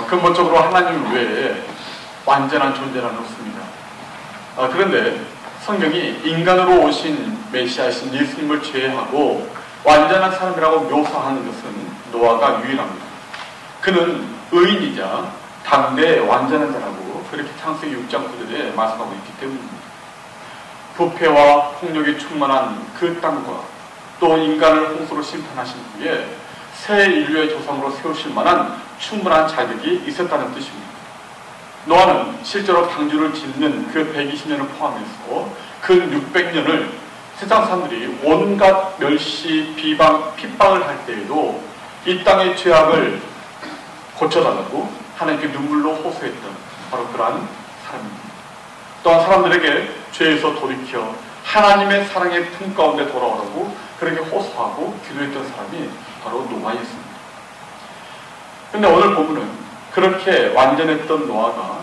근본적으로 하나님 외에 완전한 존재는 없습니다. 그런데 성경이 인간으로 오신 메시아이신 예수님을 제외하고 완전한 사람이라고 묘사하는 것은 노아가 유일합니다. 그는 의인이자 당대의 완전한 자라고 그렇게 창세기 6장 9절에 말씀하고 있기 때문입니다. 부패와 폭력이 충만한 그 땅과 또 인간을 홍수로 심판하신 후에 새 인류의 조상으로 세우실 만한 충분한 자격이 있었다는 뜻입니다. 노아는 실제로 방주를 짓는 그 120년을 포함해서 그 600년을 세상 사람들이 온갖 멸시, 비방, 핍박을 할 때에도 이 땅의 죄악을 고쳐달라고 하나님께 눈물로 호소했던 바로 그러한 사람입니다. 또한 사람들에게 죄에서 돌이켜 하나님의 사랑의 품 가운데 돌아오라고 그렇게 호소하고 기도했던 사람이 바로 노아였습니다. 그런데 오늘 보면은 그렇게 완전했던 노아가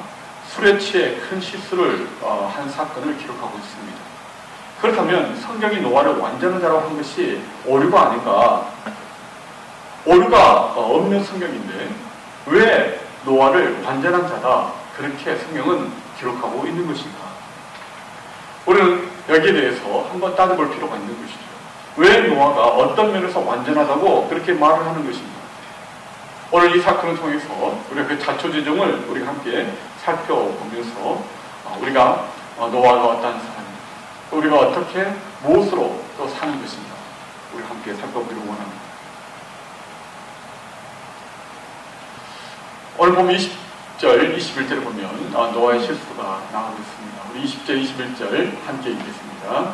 술에 취해 큰 실수를 한 사건을 기록하고 있습니다. 그렇다면 성경이 노아를 완전한 자라고 한 것이 오류가 아닌가? 오류가 없는 성경인데 왜 노아를 완전한 자다 그렇게 성경은 기록하고 있는 것인가? 우리는 여기에 대해서 한번 따져볼 필요가 있는 것이죠. 왜 노아가 어떤 면에서 완전하다고 그렇게 말을 하는 것인가? 오늘 이 사건을 통해서 우리가 그 자초지종을 우리가 함께 살펴보면서 우리가 노아가 어떤 사람인가, 우리가 어떻게 무엇으로 또 사는 것인가 우리 함께 살펴보기를 원합니다. 오늘 보면 20절, 21절을 보면 노아의 실수가 나오고 있습니다. 우리 20절, 21절 함께 읽겠습니다.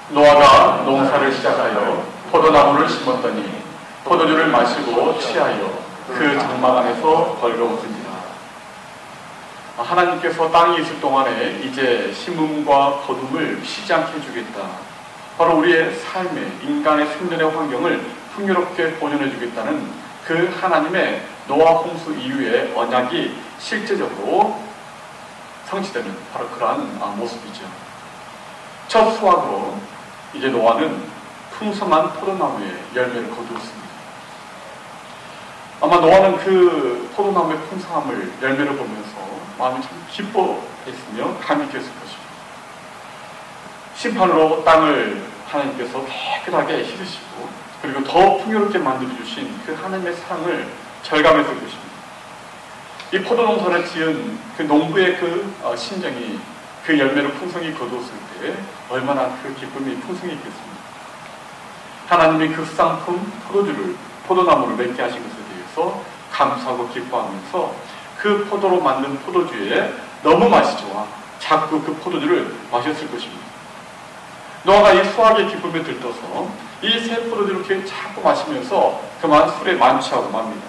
노아가 농사를 시작하여 포도나무를 심었더니 포도주를 마시고 취하여 그 장막 안에서 벌거벗은지라. 하나님께서 땅에 있을 동안에 이제 심음과 거둠을 쉬지 않게 해주겠다. 바로 우리의 삶에 인간의 생존의 환경을 풍요롭게 보존해 주겠다는 그 하나님의 노아 홍수 이후의 언약이 실제적으로 성취되는 바로 그러한 모습이죠. 첫 수확으로 이제 노아는 풍성한 포도나무의 열매를 거두었습니다. 아마 노아는 그 포도나무의 풍성함을 열매를 보면서 마음이 참 기뻐했으며 감격했을 것입니다. 심판으로 땅을 하나님께서 깨끗하게 씻으시고 그리고 더 풍요롭게 만들어주신 그 하나님의 사랑을 절감했을 것입니다. 이 포도농사를 지은 그 농부의 그 심정이 그 열매를 풍성히 거두었을 때 얼마나 그 기쁨이 풍성했겠습니까? 하나님이 그 수상품 포도주를 포도나무를 맺게 하신 것에 대해서 감사하고 기뻐하면서 그 포도로 만든 포도주에 너무 맛이 좋아 자꾸 그 포도주를 마셨을 것입니다. 노아가 이 수확의 기쁨에 들떠서 이 새 포도주를 이렇게 자꾸 마시면서 그만 술에 만취하고 맙니다.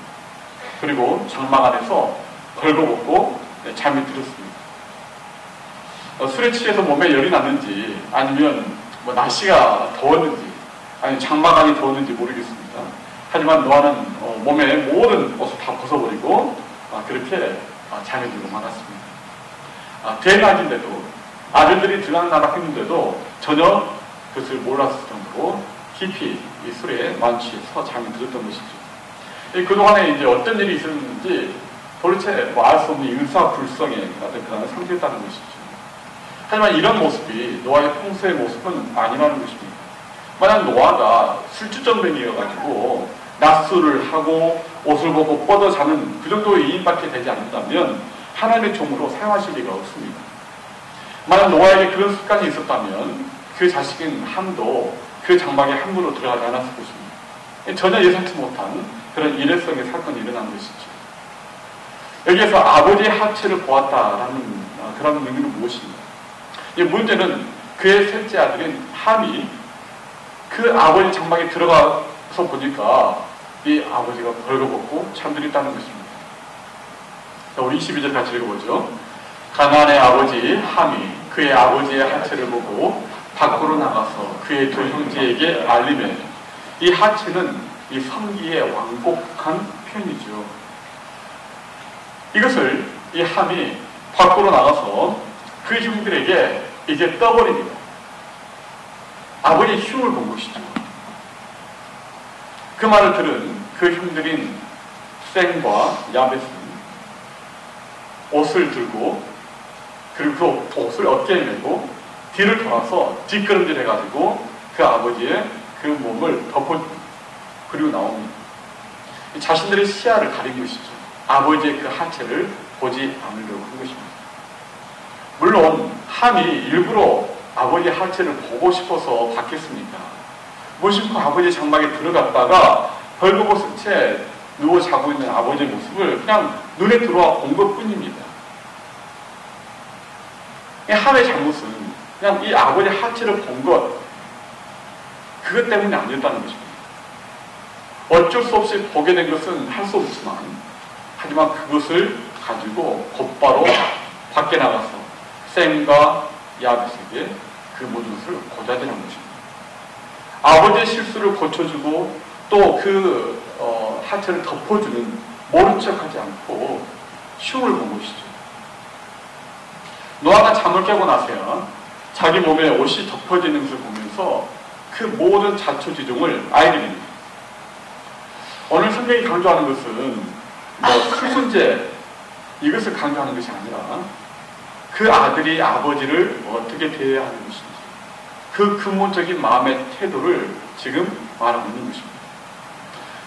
그리고 장막 안에서 벌거벗고 잠이 들었습니다. 술에 취해서 몸에 열이 났는지 아니면 날씨가 더웠는지 아니 장막 안이 더웠는지 모르겠습니다. 하지만 노아는 몸에 모든 옷을 다 벗어버리고 그렇게 잠에 들고 말았습니다. 대낮인데도 아들들이 들락날락 했는데도 전혀 그것을 몰랐을 정도로 깊이 이 술에 만취해서 잠이 들었던 것이죠. 그동안에 이제 어떤 일이 있었는지 도대체 알 수 없는 일사불성의 어떤 그런 상태였다는 것이죠. 하지만 이런 모습이 노아의 평소의 모습은 아니라는 것입니다. 만약 노아가 술주정뱅이여가지고 낮술을 하고 옷을 벗고 뻗어 자는 그 정도의 이인밖에 되지 않는다면 하나님의 종으로 사용하실 리가 없습니다. 만약 노아에게 그런 습관이 있었다면 그 자식인 함도 그 장막에 함부로 들어가지 않았을 것입니다. 전혀 예상치 못한 그런 일회성의 사건이 일어난 것이죠. 여기에서 아버지의 하체를 보았다라는 그런 의미는 무엇입니까? 이 문제는 그의 셋째 아들인 함이 그 아버지 장막에 들어가서 보니까 이 아버지가 벌거벗고 잠들어 있다는 것입니다. 자, 우리 22절 같이 읽어보죠. 가나안의 아버지 함이 그의 아버지의 하체를 보고 밖으로 나가서 그의 두 형제에게 알리매 이 하체는 이 성기의 완곡한 표현이죠. 이것을 이 함이 밖으로 나가서 그 형들에게 이제 떠버립니다. 아버지의 흉을 본 것이죠. 그 말을 들은 그 형들인 셈과 야벳은 옷을 들고 그리고 그 옷을 어깨에 메고 뒤를 돌아서 뒷걸음질 해가지고 그 아버지의 그 몸을 덮어줍니다. 그리고 나옵니다. 자신들의 시야를 가린 것이죠. 아버지의 그 하체를 보지 않으려고 한 것입니다. 물론 함이 일부러 아버지의 하체를 보고 싶어서 받겠습니까? 무심코 아버지의 장막에 들어갔다가 벌거벗은 채 누워 자고 있는 아버지의 모습을 그냥 눈에 들어와 본 것뿐입니다. 이 함의 잘못은 그냥 이 아버지의 하체를 본 것, 그것 때문이 아니었다는 것입니다. 어쩔 수 없이 보게 된 것은 할 수 없지만, 하지만 그것을 가지고 곧바로 밖에 나가서 샘과 야벳에게 그 모든 것을 고자질한 것입니다. 아버지의 실수를 고쳐주고 또 그 하체를 덮어주는 모른 척하지 않고 흉을 본 것이죠. 노아가 잠을 깨고 나서야 자기 몸에 옷이 덮어지는 것을 보면서 그 모든 자초지종을 알게 됩니다. 오늘 성경이 강조하는 것은 술 문제 이것을 강조하는 것이 아니라 그 아들이 아버지를 어떻게 대해야 하는 것인지 그 근본적인 마음의 태도를 지금 말하고 있는 것입니다.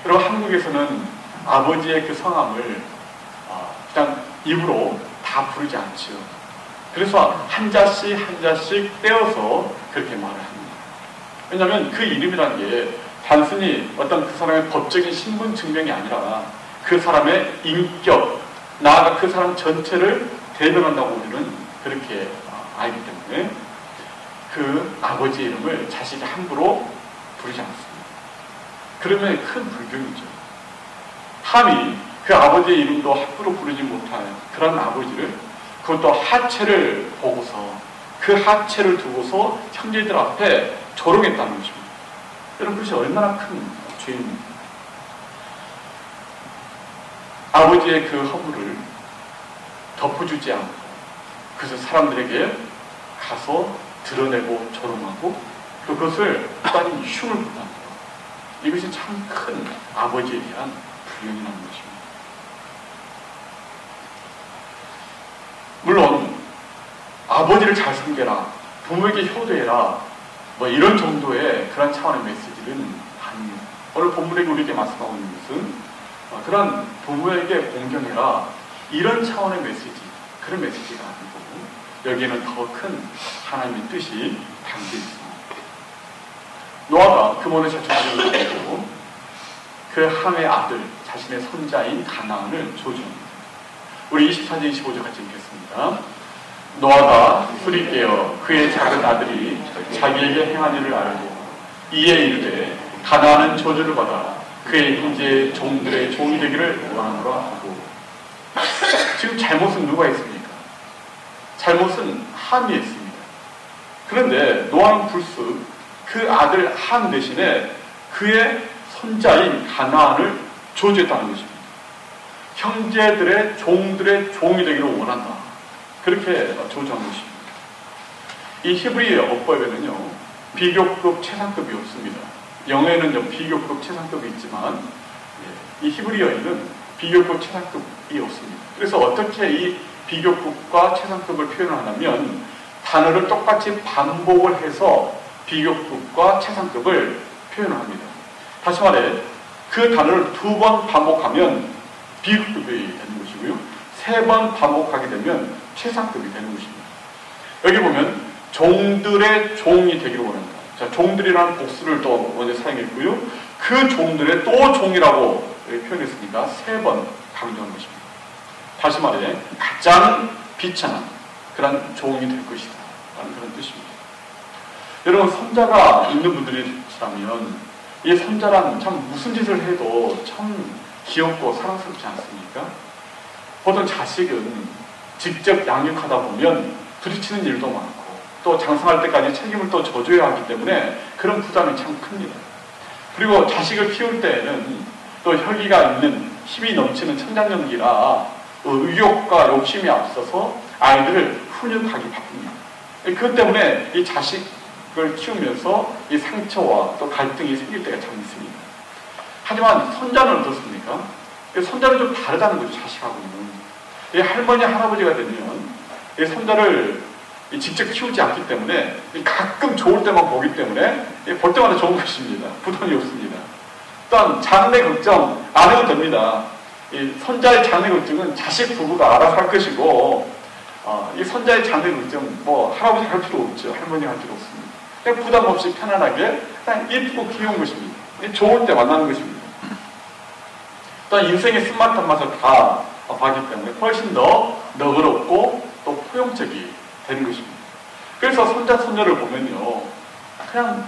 여러분, 한국에서는 아버지의 그 성함을 그냥 입으로 다 부르지 않지요. 그래서 한 자씩 한 자씩 떼어서 그렇게 말을 합니다. 왜냐하면 그 이름이라는 게 단순히 어떤 그 사람의 법적인 신분 증명이 아니라 그 사람의 인격, 나아가 그 사람 전체를 대변한다고 우리는 그렇게 알기 때문에 그 아버지의 이름을 자식이 함부로 부르지 않습니다. 그러면 큰 불경이죠. 함이 그 아버지의 이름도 함부로 부르지 못할 그런 아버지를, 그것도 하체를 보고서 그 하체를 두고서 형제들 앞에 조롱했다는 것입니다. 여러분, 그것이 얼마나 큰 죄입니까? 아버지의 그 허물을 덮어주지 않고 그래서 사람들에게 가서 드러내고 조롱하고 그것을 또한 흉을 본다는 것, 이것이 참 큰 아버지에 대한 불경이라는 것입니다. 물론 아버지를 잘 섬겨라, 부모에게 효도해라, 이런 정도의 그런 차원의 메시지는 아닙니다. 오늘 본문에 우리에게 말씀하고 있는 것은 그런 부모에게 공경해라, 이런 차원의 메시지, 그런 메시지가 아니고 여기에는 더 큰 하나님의 뜻이 담겨 있습니다. 노아가 그 모든 자초지종을 가지고 그 함의 아들, 자신의 손자인 가나안을 조주합니다. 우리 24절 25절 같이 읽겠습니다. 노아가 술이 깨어 그의 작은 아들이 자기에게 행한 일을 알고 이에 이르되 가나안은 저주를 받아 그의 형제의 종들의 종이 되기를 원하노라 하고. 지금 잘못은 누가 했습니까? 잘못은 함이 했습니다. 그런데 노아는 불쑥 그 아들 함 대신에 그의 손자인 가나안을 저주했다는 것입니다. 형제들의 종들의 종이 되기를 원한다, 그렇게 저주한 것입니다. 이 히브리 어법에는요, 비교급, 최상급이 없습니다. 영어에는 비교급, 최상급이 있지만 이 히브리어에는 비교급, 최상급이 없습니다. 그래서 어떻게 이 비교급과 최상급을 표현하냐면 단어를 똑같이 반복을 해서 비교급과 최상급을 표현합니다. 다시 말해, 그 단어를 2번 반복하면 비교급이 되는 것이고요, 3번 반복하게 되면 최상급이 되는 것입니다. 여기 보면 종들의 종이 되기를 원한다. 자, 종들이라는 복수를 또 먼저 사용했고요, 그 종들의 또 종이라고 표현했으니까 3번 강조한 것입니다. 다시 말해, 가장 비천한 그런 종이 될 것이다 라는 그런 뜻입니다. 여러분, 손자가 있는 분들이라면 이 손자란 참 무슨 짓을 해도 참 귀엽고 사랑스럽지 않습니까? 보통 자식은 직접 양육하다 보면 부딪히는 일도 많고 또 장성할 때까지 책임을 또 져줘야 하기 때문에 그런 부담이 참 큽니다. 그리고 자식을 키울 때에는 또 혈기가 있는 힘이 넘치는 청장년기라 의욕과 욕심이 앞서서 아이들을 훈육하기 바쁩니다. 그것 때문에 이 자식을 키우면서 이 상처와 또 갈등이 생길 때가 참 있습니다. 하지만 손자는 어떻습니까? 손자는 좀 다르다는 거죠, 자식하고는. 이 할머니, 할아버지가 되면 이 손자를 직접 키우지 않기 때문에 가끔 좋을 때만 보기 때문에 볼 때마다 좋은 것입니다. 부담이 없습니다. 또한 장래 걱정 안 해도 됩니다. 이 손자의 장래 걱정은 자식 부부가 알아서 할 것이고, 이 손자의 장래 걱정 뭐 할아버지 할 필요 없죠. 할머니 할 필요 없습니다. 그냥 부담 없이 편안하게 그냥 예쁘고 귀여운 것입니다. 좋을 때 만나는 것입니다. 또한 인생의 쓴맛한 맛을 다 봤기 때문에 훨씬 더 너그럽고 또 포용적이 되는 것입니다. 그래서 손자, 손녀를 보면요, 그냥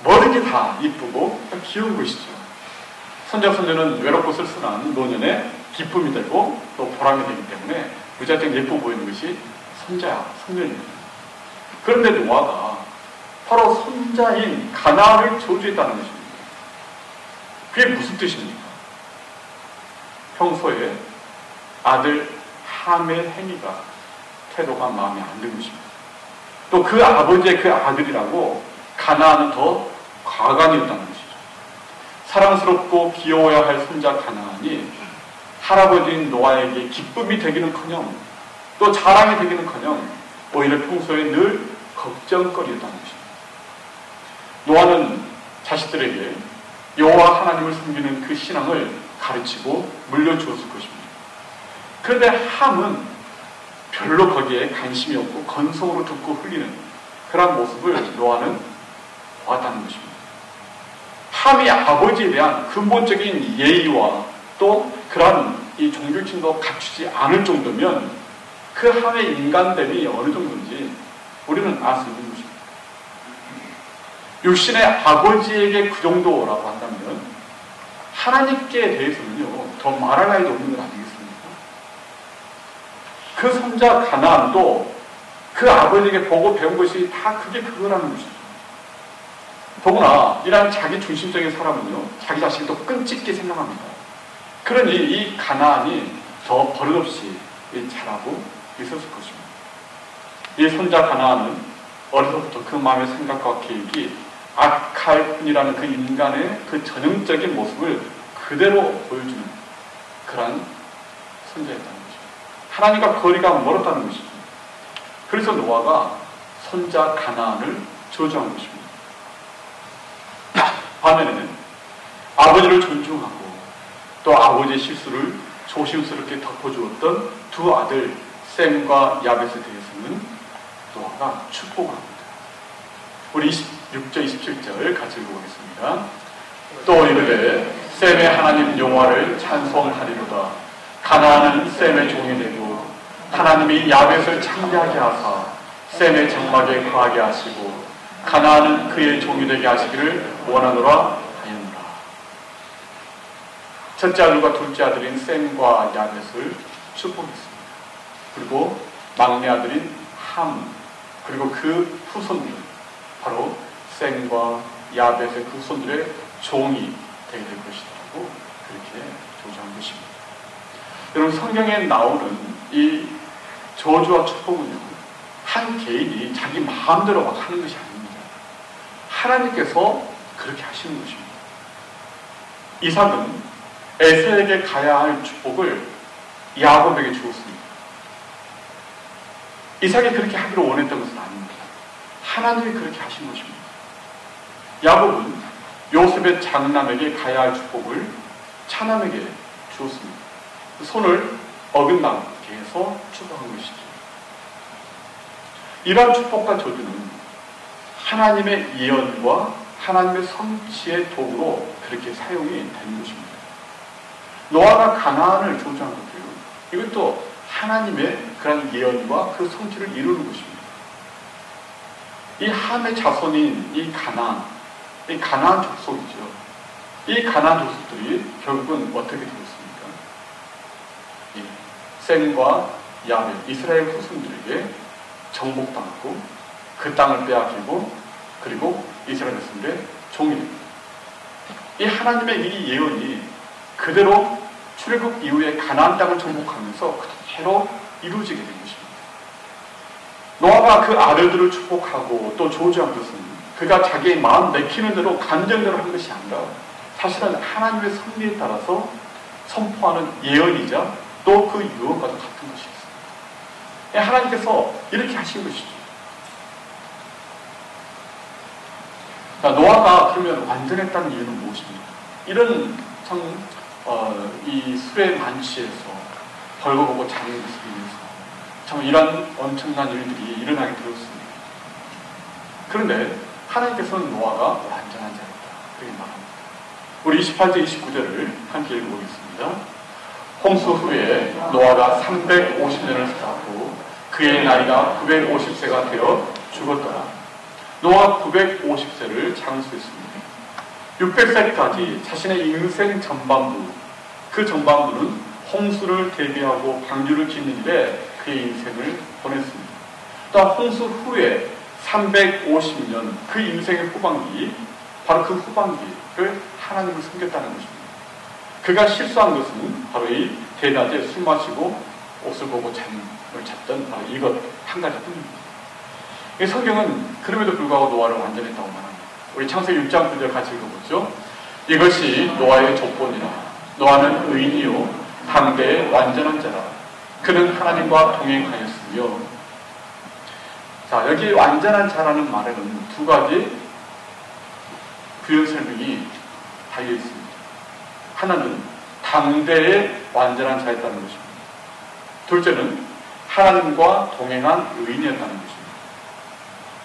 뭐든지 다 이쁘고 귀여운 것이죠. 손자, 손녀는 외롭고 쓸쓸한 노년에 기쁨이 되고 또 보람이 되기 때문에 무작정 예뻐 보이는 것이 손자, 손녀입니다. 그런데 노아가 바로 손자인 가나안을 저주했다는 것입니다. 그게 무슨 뜻입니까? 평소에 아들 함의 행위가, 태도가 마음에 안 드는 것입니다. 또 그 아버지의 그 아들이라고 가나안은 더 과간이었다는 것이죠. 사랑스럽고 귀여워야 할 손자 가나안이 할아버지인 노아에게 기쁨이 되기는커녕 또 자랑이 되기는커녕 오히려 평소에 늘 걱정거리였다는 것입니다. 노아는 자식들에게 여호와 하나님을 섬기는 그 신앙을 가르치고 물려주었을 것입니다. 그런데 함은 별로 거기에 관심이 없고 건성으로 듣고 흘리는 그런 모습을 노아는 보았다는 것입니다. 함이 아버지에 대한 근본적인 예의와 또 그런 이 종교심도 갖추지 않을 정도면 그 함의 인간됨이 어느 정도인지 우리는 알 수 있는 것입니다. 육신의 아버지에게 그 정도라고 한다면 하나님께 대해서는요, 더 말할 나위도 없는 것 아니겠습니까? 그 손자 가나안도 그 아버지에게 보고 배운 것이 다 그게 그거라는 것이죠. 더구나 이런 자기 중심적인 사람은요, 자기 자신을 더 끈찍게 생각합니다. 그러니 이 가나안이 더 버릇없이 자라고 있었을 것입니다. 이 손자 가나안은 어려서부터 그 마음의 생각과 계획이 악할 뿐이라는 그 인간의 그 전형적인 모습을 그대로 보여주는 그런 손자였다는 것입니다. 하나님과 거리가 멀었다는 것이죠. 그래서 노아가 손자 가나안을 저주한 것입니다. 반면에는 아버지를 존중하고 또 아버지의 실수를 조심스럽게 덮어주었던 두 아들 셈과 야벳에 대해서는 노아가 축복을 합니다. 우리 26절, 27절 같이 읽어보겠습니다. 또 이르되 셈의 하나님 여호와를 찬송하리로다. 가나안은 셈의 종이 되고 하나님이 야벳을 창대하게 하사 셈의 장막에 거하게 하시고 가나안은 그의 종이 되게 하시기를 원하노라 하였노라. 첫째 아들과 둘째 아들인 셈과 야벳을 축복했습니다. 그리고 막내 아들인 함, 그리고 그 후손들, 바로 셈과 야벳의 그 후손들의 종이 되게 될 것이라고 그렇게 조장한 것입니다. 여러분, 성경에 나오는 이 저주와 축복은요, 한 개인이 자기 마음대로 막 하는 것이 아닙니다. 하나님께서 그렇게 하시는 것입니다. 이삭은 에서에게 가야 할 축복을 야곱에게 주었습니다. 이삭이 그렇게 하기를 원했던 것은 아닙니다. 하나님이 그렇게 하신 것입니다. 야곱은 요셉의 장남에게 가야 할 축복을 차남에게 주었습니다. 손을 어긋나게 해서 축복한 것이죠. 이러한 축복과 저주는 하나님의 예언과 하나님의 성취의 도구로 그렇게 사용이 되는 것입니다. 노아가 가나안을 저주한 것도요, 이것도 하나님의 그런 예언과 그 성취를 이루는 것입니다. 이 함의 자손인 이 가나안 족속이죠. 이 가나안 족속들이 결국은 어떻게 되었습니까? 셈과 야벳, 이스라엘 후손들에게 정복당하고 그 땅을 빼앗기고 그리고 이스라엘 백성들의 종이 됩니다. 이 하나님의 이 예언이 그대로 출애굽 이후에 가나안 땅을 정복하면서 그대로 이루어지게 된 것입니다. 노아가 그 아들들을 축복하고 또 저주한 것은 그가 자기의 마음 내키는 대로 감정대로 한 것이 아니라 사실은 하나님의 섭리에 따라서 선포하는 예언이자 또 그 유혹과도 같은 것이었습니다. 하나님께서 이렇게 하신 것이죠. 자, 노아가 그러면 완전했다는 이유는 무엇입니까? 이런 참, 이 술에 만취해서 벌거벗고 자는 것을 위해서 참 이런 엄청난 일들이 일어나게 되었습니다. 그런데 하나님께서는 노아가 완전한 자였다. 그렇게 말합니다. 우리 28절, 29절을 함께 읽어보겠습니다. 홍수 후에 노아가 350년을 살았고 그의 나이가 950세가 되어 죽었더라. 노아가 950세를 장수했습니다. 600세까지 자신의 인생 전반부, 그 전반부는 홍수를 대비하고 방주를 짓는 일에 그의 인생을 보냈습니다. 또 홍수 후에 350년 그 인생의 후반기, 바로 그 후반기를 하나님을 섬겼다는 것입니다. 그가 실수한 것은 바로 이 대낮에 술 마시고 옷을 보고 잠을 잤던 바로 이것 한 가지뿐입니다. 이 성경은 그럼에도 불구하고 노아를 완전했다고 말합니다. 우리 창세기 6장 9절 같이 읽어보죠. 이것이 노아의 조건이라. 노아는 의인이요 당대의 완전한 자라. 그는 하나님과 동행하였으며. 자, 여기 완전한 자라는 말에는 두 가지 부연 설명이 달려 있습니다. 하나는 당대의 완전한 자였다는 것입니다. 둘째는 하나님과 동행한 의인이었다는 것입니다.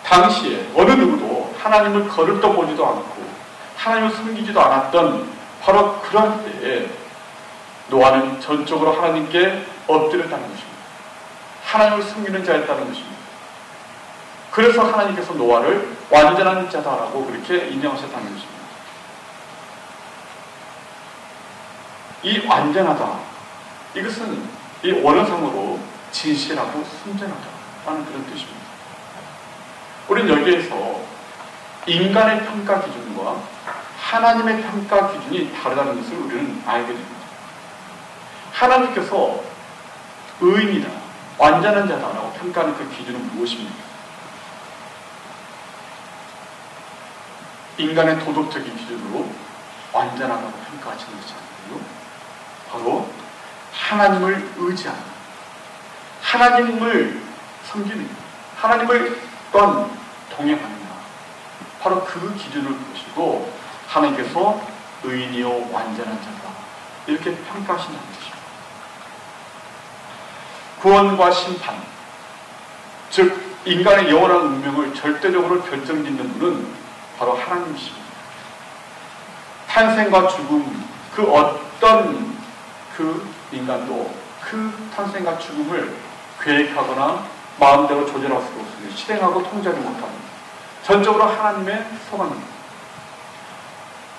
당시에 어느 누구도 하나님을 거들떠 보지도 않고 하나님을 섬기지도 않았던 바로 그런 때에 노아는 전적으로 하나님께 엎드렸다는 것입니다. 하나님을 섬기는 자였다는 것입니다. 그래서 하나님께서 노아를 완전한 자다라고 그렇게 인정하셨다는 것입니다. 이 완전하다, 이것은 이 원어상으로 진실하고 순전하다라는 그런 뜻입니다. 우리는 여기에서 인간의 평가 기준과 하나님의 평가 기준이 다르다는 것을 우리는 알게 됩니다. 하나님께서 의인이다, 완전한 자다라고 평가하는 그 기준은 무엇입니까? 인간의 도덕적인 기준으로 완전하다고 평가하시는 것이 아니고요, 바로 하나님을 의지하는, 하나님을 섬기는, 하나님을 또한 동행하느냐, 바로 그 기준을 보시고 하나님께서 의인이요 완전한 자다 이렇게 평가하신다는 것입니다. 구원과 심판, 즉 인간의 영원한 운명을 절대적으로 결정짓는 분은 바로 하나님이십니다. 탄생과 죽음, 그 어떤 그 인간도 그 탄생과 죽음을 계획하거나 마음대로 조절할 수 없습니다. 실행하고 통제하지 못합니다. 전적으로 하나님의 소관입니다.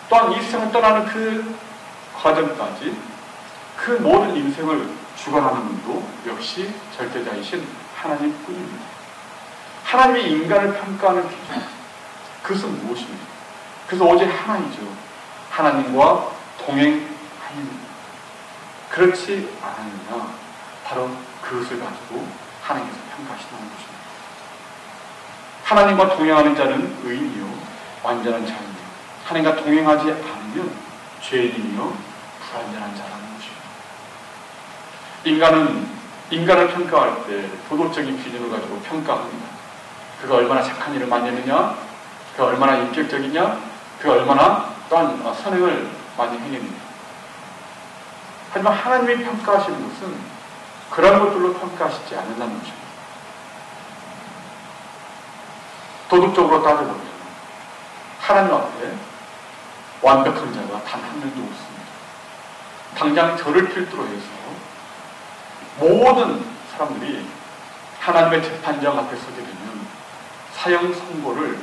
또한 이 세상을 떠나는 그 과정까지 그 모든 인생을 주관하는 분도 역시 절대자이신 하나님뿐입니다. 하나님이 인간을 평가하는 기준, 그것은 무엇입니까? 그래서 오직 하나이죠. 하나님과 동행하는, 그렇지 않았느냐, 바로 그것을 가지고 하나님께서 평가하신다는 것입니다. 하나님과 동행하는 자는 의인이요 완전한 자이며, 하나님과 동행하지 않으면 죄인이며 불완전한 자라는 것입니다. 인간을 평가할 때 도덕적인 기준을 가지고 평가합니다. 그가 얼마나 착한 일을 많이 했느냐, 그가 얼마나 인격적이냐, 그가 얼마나 또한 선행을 많이 행했느냐. 하지만 하나님이 평가하시는 것은 그런 것들로 평가하시지 않는다는 것입니다. 도덕적으로 따져보면 하나님 앞에 완벽한 자가 단 한 명도 없습니다. 당장 저를 필두로 해서 모든 사람들이 하나님의 재판장 앞에 서게 되면 사형 선고를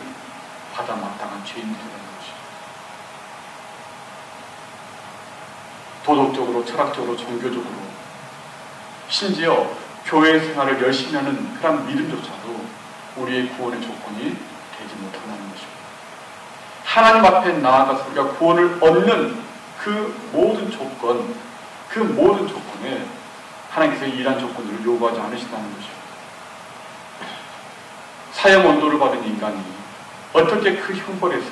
받아 마땅한 죄인들이라는 것입니다. 도덕적으로, 철학적으로, 종교적으로, 심지어 교회 생활을 열심히 하는 그런 믿음조차도 우리의 구원의 조건이 되지 못한다는 것입니다. 하나님 앞에 나아가서 우리가 구원을 얻는 그 모든 조건, 그 모든 조건에 하나님께서 이러한 조건들을 요구하지 않으신다는 것입니다. 사형 언도를 받은 인간이 어떻게 그 형벌에서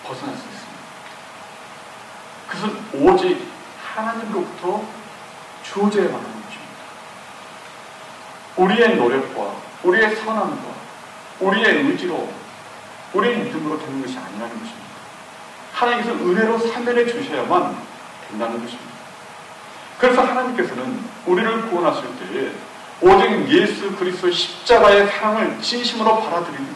벗어날 수 있습니까? 그것은 오직 하나님으로부터 주어져야만 하는 것입니다. 우리의 노력과 우리의 선함과 우리의 의지로 우리의 믿음으로 되는 것이 아니라는 것입니다. 하나님께서 은혜로 사면해 주셔야만 된다는 것입니다. 그래서 하나님께서는 우리를 구원하실 때에 오직 예수 그리스도의 십자가의 사랑을 진심으로 받아들이는,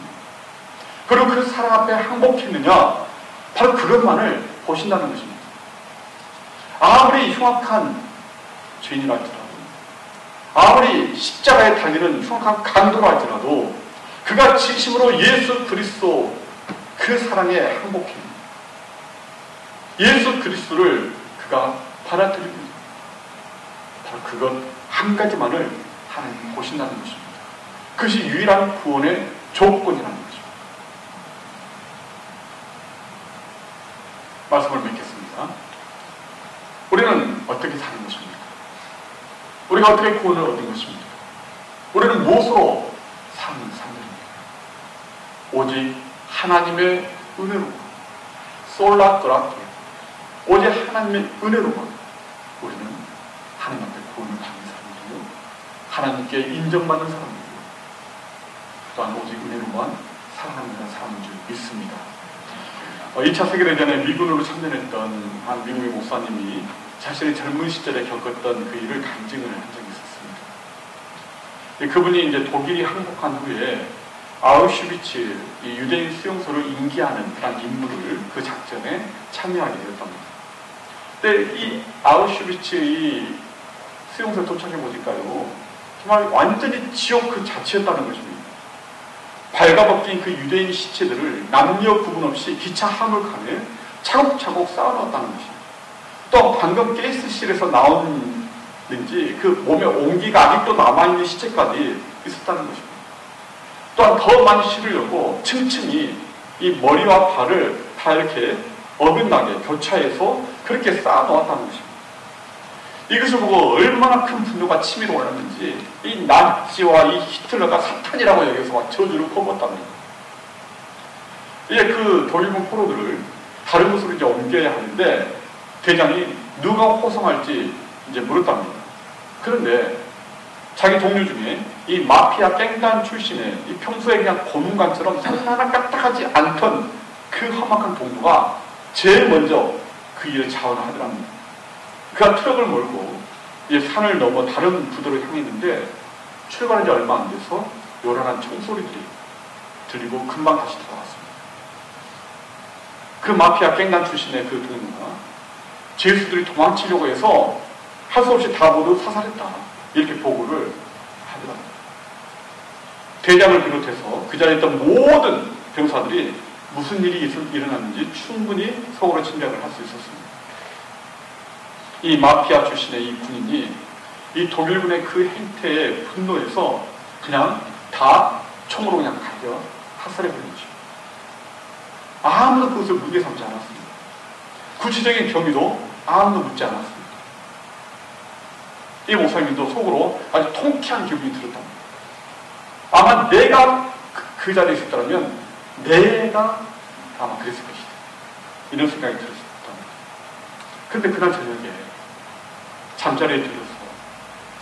그리고 그 사랑 앞에 항복했느냐, 바로 그것만을 보신다는 것입니다. 아무리 흉악한 죄인이라 할지라도, 아무리 십자가에 달리는 흉악한 강도라 할지라도 그가 진심으로 예수 그리스도 그 사랑에 항복합니다. 예수 그리스도를 그가 받아들입니다. 바로 그것 한 가지만을 하나님 보신다는 것입니다. 그것이 유일한 구원의 조건이라는 것입니다. 말씀을 맺겠습니다. 우리는 어떻게 사는 것입니까? 우리가 어떻게 구원을 얻은 것입니까? 우리는 무엇으로 사는 사람들입니까? 오직 하나님의 은혜로, 솔라 그라티아, 오직 하나님의 은혜로만 우리는 하나님 앞에 구원을 받는 사람들이요, 하나님께 인정받는 사람들이요, 또한 오직 은혜로만 살아가는 사람인 줄 믿습니다. 2차 세계대전에 미군으로 참전했던 한 미국의 목사님이 자신의 젊은 시절에 겪었던 그 일을 간증을 한 적이 있었습니다. 그분이 이제 독일이 항복한 후에 아우슈비츠, 이 유대인 수용소를 인계하는 그런 임무를, 그 작전에 참여하게 되었답니다. 근데 이 아우슈비츠 이 수용소에 도착해 보니까요, 정말 완전히 지옥 그 자체였다는 것입니다. 발가벗긴 그 유대인 시체들을 남녀 구분 없이 기차 화물칸에 차곡차곡 쌓아놓았다는 것입니다. 또 방금 가스실에서 나왔는지 그 몸에 온기가 아직도 남아있는 시체까지 있었다는 것입니다. 또한 더 많이 실으려고 층층이 이 머리와 발을 다 이렇게 어긋나게 교차해서 그렇게 쌓아놓았다는 것입니다. 이것을 보고 얼마나 큰 분노가 치밀어 올랐는지 이 나치와 이 히틀러가 사탄이라고 여기서 막 저주를 퍼붓답니다. 이제 그 독일군 포로들을 다른 곳으로 이제 옮겨야 하는데 대장이 누가 호송할지 이제 물었답니다. 그런데 자기 동료 중에 이 마피아 깽단 출신의 이 평소에 그냥 고문관처럼 손 하나 까딱하지 않던 그 험악한 동무가 제일 먼저 그 일을 자원하더랍니다. 그가 트럭을 몰고 이제 산을 넘어 다른 부대로 향했는데 출발한 지 얼마 안 돼서 요란한 총소리들이 들리고 금방 다시 돌아왔습니다. 그 마피아 갱단 출신의 그 동무가 죄수들이 도망치려고 해서 할 수 없이 다 모두 사살했다, 이렇게 보고를 하더랍니다. 대장을 비롯해서 그 자리에 있던 모든 병사들이 무슨 일이 일어났는지 충분히 서울에 짐작을 할 수 있었습니다. 이 마피아 출신의 이 군인이 이 독일군의 그 행태에 분노해서 그냥 다 총으로 그냥 갈겨 학살해버린 거죠. 아무도 그것을 무게 삼지 않았습니다. 구체적인 경위도 아무도 묻지 않았습니다. 이 목사님도 속으로 아주 통쾌한 기분이 들었답니다. 아마 내가 그 자리에 있었다면 내가 아마 그랬을 것이다, 이런 생각이 들었답니다. 그런데 그날 저녁에 잠자리에 들어서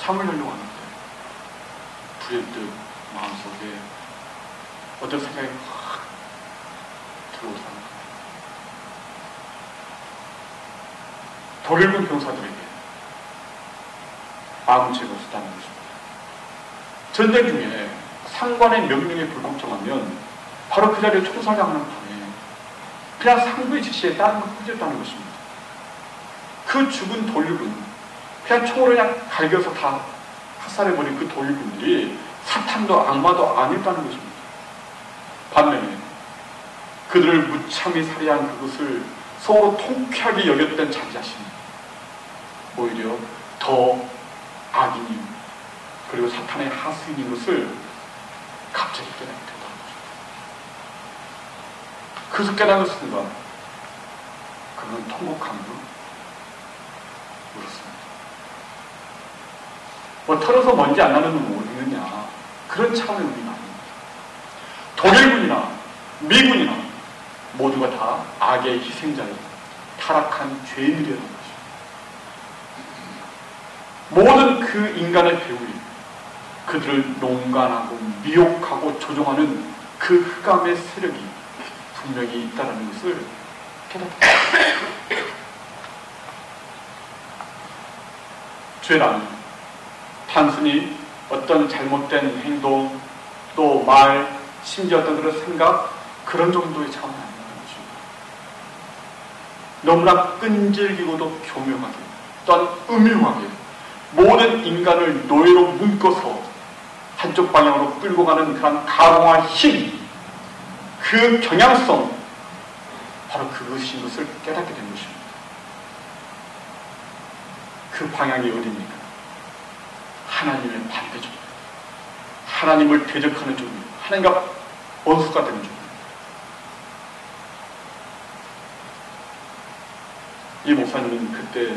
잠을 자려고 하는데 불현듯 마음속에 어떤 생각이 확 들어오더라는 거예요. 독일군 병사들에게 아무 죄가 없었다는 것입니다. 전쟁 중에 상관의 명령에 불복종하면 바로 그 자리에 총살당하는 밤에 그냥 상부의 지시에 따른 걸 하겠다는 것입니다. 그 죽은 독일군, 그냥 총으로 그냥 갈겨서 다 학살해버린 그 독일군들이 사탄도 악마도 아니었다는 것입니다. 반면에 그들을 무참히 살해한 그것을 서로 통쾌하게 여겼던 자기 자신은 오히려 더 악인이, 그리고 사탄의 하수인인 것을 갑자기 깨닫게 된다는 것입니다. 그것을 깨닫는 순간 그는 통곡함으로 울었습니다. 뭐 털어서 먼지 안 나는 놈은 어디 있느냐, 그런 차원의 의미가 아닙니다. 독일군이나 미군이나 모두가 다 악의 희생자이고 타락한 죄인들이라는 것입니다. 모든 그 인간의 배후에 그들을 농간하고 미혹하고 조종하는 그 흑암의 세력이 분명히 있다는 것을 깨닫게 됩니다. 죄란 단순히 어떤 잘못된 행동, 또 말, 심지어 어떤 그런 생각, 그런 정도의 차원이 아니라는 것입니다. 너무나 끈질기고도 교묘하게, 또한 음흉하게 모든 인간을 노예로 묶어서 한쪽 방향으로 끌고 가는 그런 가공한 힘, 그 경향성, 바로 그것인 것을 깨닫게 된 것입니다. 그 방향이 어디입니까? 하나님의 반대쪽입니다. 하나님을 대적하는 쪽입니다. 하나님과 원수가 되는 쪽입니다. 이 목사님은 그때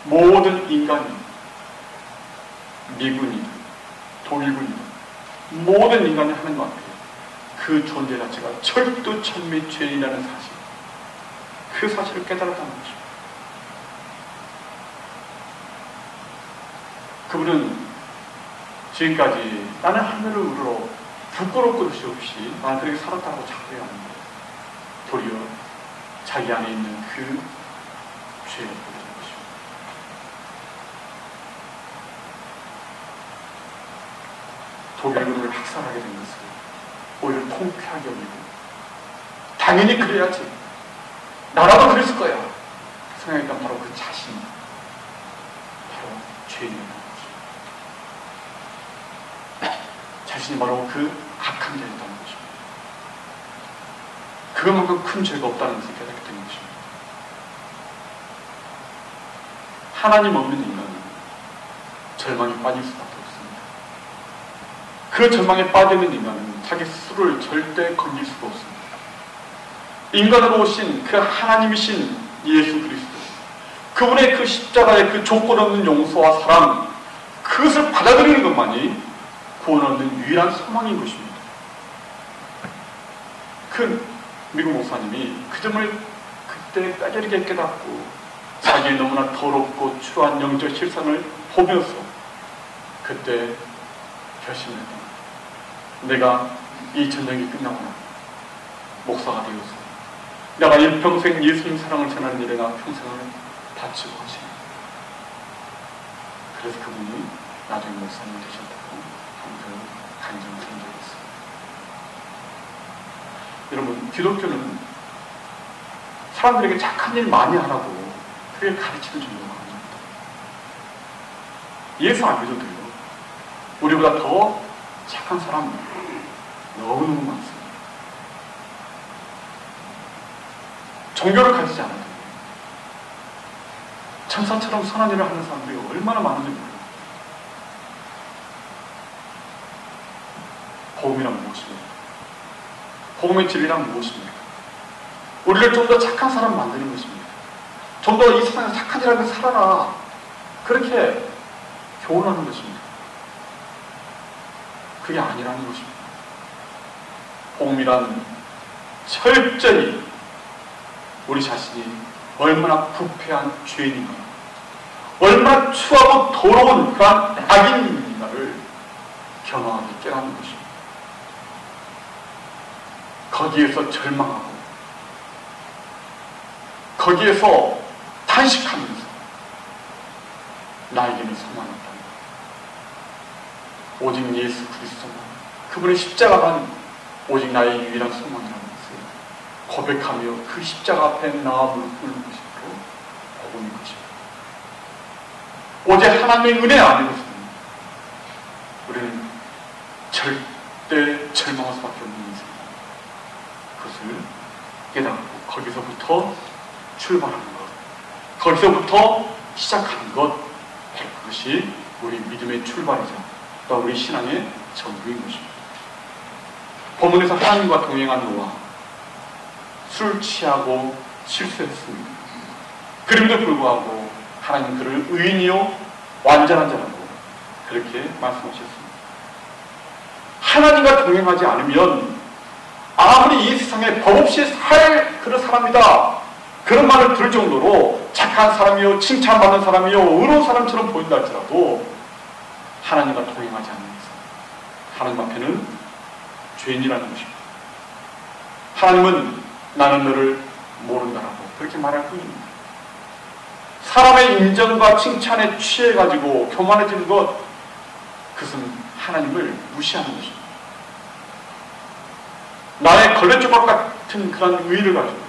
모든 인간이, 미군이든 독일군이든 모든 인간이 하나님 앞에 그 존재 자체가 철두철미 죄인이라는 사실, 그 사실을 깨달았다는 것입니다. 그분은 지금까지 나는 하늘을 우러러 부끄러울 것이 없이 나는 그렇게 살았다고 자꾸 해왔는데 도리어 자기 안에 있는 그 죄를 보게 된 것입니다. 독일군을 학살하게 된 것을 오히려 통쾌하게 여기고, 당연히 그래야지, 나라도 그랬을 거야 생각했던 바로 그 자신이 바로 죄인이었던 것입니다. 자신이 바로 그 악한 자였다는 것입니다. 그것만큼 큰 죄가 없다는 것을 깨닫게 된 것입니다. 하나님 없는 인간은 절망에 빠질 수밖에 없습니다. 그 절망에 빠지는 인간은 자기 스스로를 절대 건질 수가 없습니다. 인간으로 오신 그 하나님이신 예수 그리스도, 그분의 그 십자가의 그 조건 없는 용서와 사랑, 그것을 받아들이는 것만이 구원 얻는 유일한 소망인 것입니다. 그 미국 목사님이 그 점을 그때 까다롭게 깨닫고 자기의 너무나 더럽고 추한 영적 실상을 보면서 그때 결심했다. 내가 이 전쟁이 끝나고 나면 목사가 되어서 내가 일평생 예수님 사랑을 전하는 일에 나 평생을 바치고 하지. 그래서 그분이 나중에 목사님이 되셨다고 하는 간증을 들은 적이 있습니다. 여러분, 기독교는 사람들에게 착한 일 많이 하라고 그게 가르치는 정도가 아닙니다. 예수 안 믿어도요, 우리보다 더 착한 사람 너무너무 많습니다. 종교를 가지지 않아도 천사처럼 선한 일을 하는 사람들이 얼마나 많은지 몰라요. 복음이란 무엇입니까? 복음의 진리란 무엇입니까? 우리를 좀 더 착한 사람 만드는 것입니다. 좀 더 이 세상에 착한 일하며 살아라, 그렇게 교훈하는 것입니다. 그게 아니라는 것입니다. 복음이란 철저히 우리 자신이 얼마나 부패한 죄인인가, 얼마나 추하고 더러운 그런 악인인가를 경험하게 깨닫는 것입니다. 거기에서 절망하고 거기에서 탄식하면서 나에게는 소망이 없다. 오직 예수 그리스도만, 그분의 십자가만 오직 나의 유일한 소망이라는 것을 고백하며 그 십자가 앞에 나와 무릎 꿇는 것이 바로 복음인 것입니다. 오직 하나님의 은혜 아니고서는 우리는 절대 절망할 수밖에 없는 인생입니다. 그것을 깨닫고 거기서부터 출발하는 것, 거기서부터 시작하는 것, 그것이 우리 믿음의 출발이자 또 우리 신앙의 전부인 것입니다. 본문에서 하나님과 동행한 노아, 술 취하고 실수했습니다. 그럼에도 불구하고 하나님 그를 의인이요 완전한 자라고 그렇게 말씀하셨습니다. 하나님과 동행하지 않으면 아무리 이 세상에 법 없이 살 그런 사람이다, 그런 말을 들을 정도로 착한 사람이요, 칭찬받는 사람이요, 의로운 사람처럼 보인다 할지라도 하나님과 동행하지 않는 것은 하나님 앞에는 죄인이라는 것입니다. 하나님은 나는 너를 모른다라고 그렇게 말할 뿐입니다. 사람의 인정과 칭찬에 취해가지고 교만해지는 것, 그것은 하나님을 무시하는 것입니다. 나의 걸레조각 같은 그런 의의를 가지고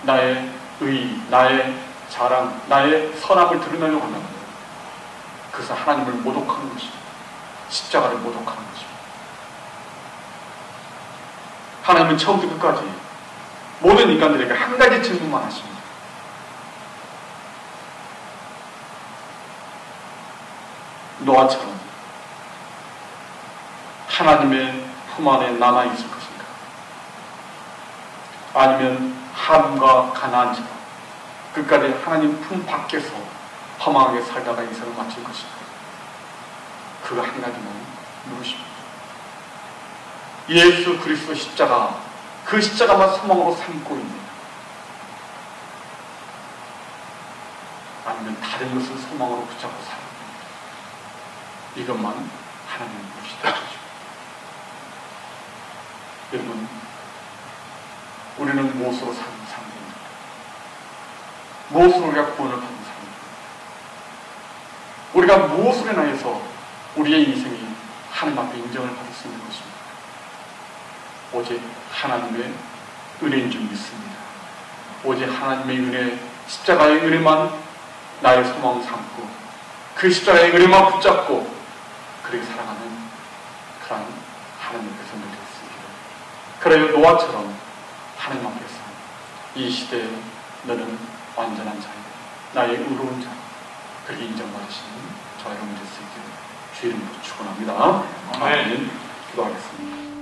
나의 의, 나의 자랑, 나의 선함을 드러내려고 한다는 거예요. 그것은 하나님을 모독하는 것입니다. 십자가를 모독하는 것입니다. 하나님은 처음부터 끝까지 모든 인간들에게 한 가지 질문만 하십니다. 노아처럼 하나님의 품 안에 남아있을 것인가? 아니면 함과 가나안처럼 끝까지 하나님 품 밖에서 허망하게 살다가 인생을 마칠 것인가? 그거 한 가지만 물으십니다. 예수 그리스도 십자가, 그 십자가만 소망으로 삼고 있는, 아니면 다른 것을 소망으로 붙잡고 살고 있는, 이것만 하나님을 물으시다 하십니다. 여러분, 우리는 무엇으로 사는 사람입니까? 무엇으로 우리가 구원을 받는 사람입니까? 우리가 무엇으로 인하여서 우리의 인생이 하나님 앞에 인정을 받을 수 있는 것입니까? 오직 하나님의 은혜인 줄 믿습니다. 오직 하나님의 은혜, 십자가의 은혜만 나의 소망을 삼고 그 십자가의 은혜만 붙잡고 그렇게 살아가는 그런 하나님의 백성들이 되었습니다. 그래요, 노아처럼 하나님 앞에서 이 시대에 너는 완전한 자야, 나의 의로운 자, 그렇게 인정받으시는 저와 여러분 될 수 있기를 주의 이름으로 축원합니다. 아멘. 기도하겠습니다.